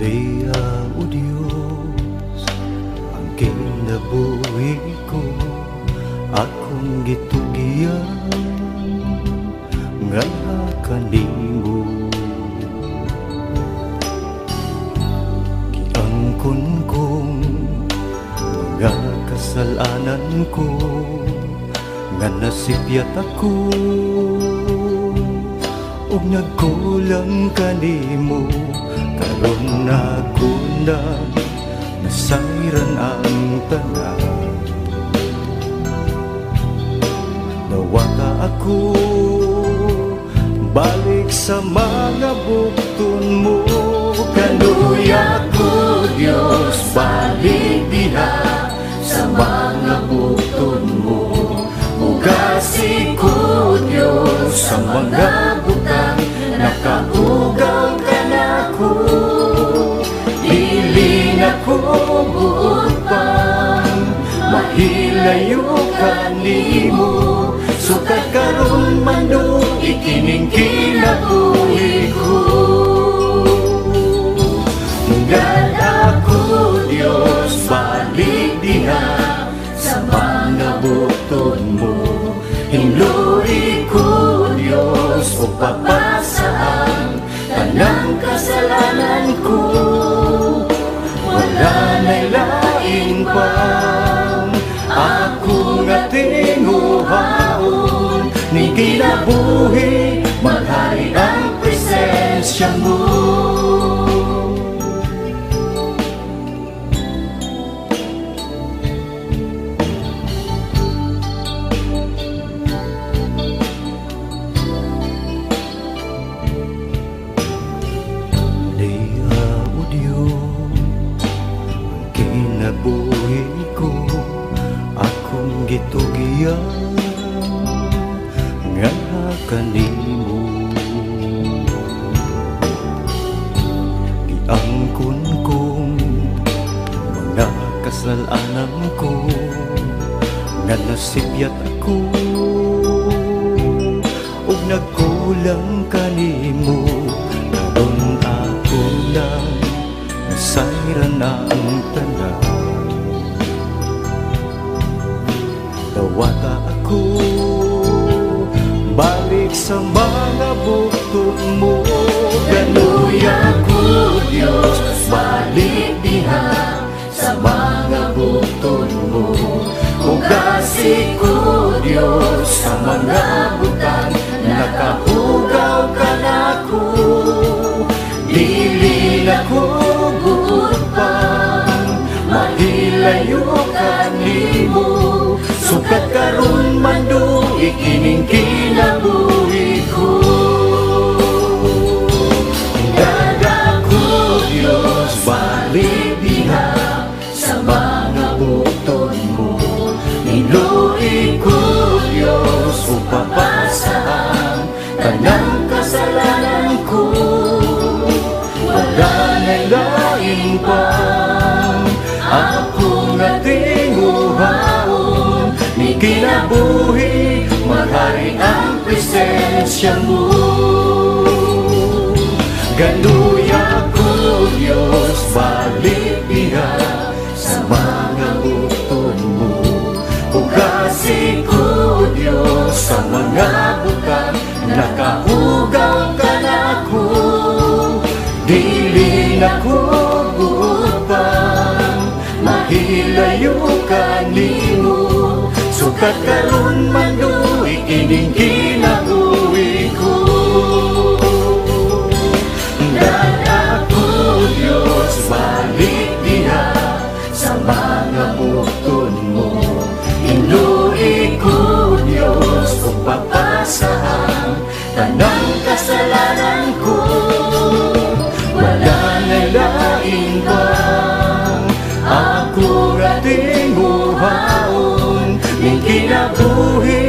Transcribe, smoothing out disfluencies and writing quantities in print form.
Dia o Dios ang kinabuhi ko, akong gitugiyan nga kanimo. Giangkon kong mga kasalanan ko, nga nasipyat ako ug nagkulang kanimo. Karon ako na nasayran ang tanan, nawata ako balik sa mga bukton mo. Kaluya ko Diyos, balik diha sa mga bukton mo. Ugasi ko Diyos sa mga butang, nakaugaw ka na ko. Dili na ko buot pang mahilayo kanimo. Sukat karon man do ikining kinabuhi ko. Munggad ako Diyos, balik diha sa mga bukton mo. Hinluwi ko Diyos, o papasaan tanang kasalanan ko. Wala na'y lain pang ako nga tinguhaon, ni kinabuhi maghari ang presensya mo. Kinabuhi ko, akong gitugiyan nga kanimo. Giangkon kong mga kasalanan ko, nga nasipyat ako ug nagkulang kanimo. Karon ako na nasayran ang tanan, nawata ako balik sa mga bukton mo. Kaluya ko Diyos, balik diha sa mga bukton mo. Ugasi ko Diyos sa mga butang, nakahugaw ka na ko. Dili na ko buot pang mahilayo kanimo. Sukat karon man do ikining kinabuhi ko. Dada ko Diyos, balik diha sa mga bukton mo. Niluwi ko Diyos, upapasaan tanang kasalanan ko. Wala na'y lain pang ako nga tinguhaon, ni kinabuhi maghari ang presensya mo. Galuya ko Diyos, balik diha sa mga bukton mo. Ugasi ko Diyos sa mga butang, nakahugaw ka na ko. Dili na ko buot pang mahilayo kanimo. Sukat karon man do ikining kinabuhi ko. Dada ko Diyos, balik diha sa mga bukton mo. Hinluwi ko Diyos, kung papasaan tanang kasalanan ko. Wala na'y lain pang ako nga tinguhaon, ning kinabuhi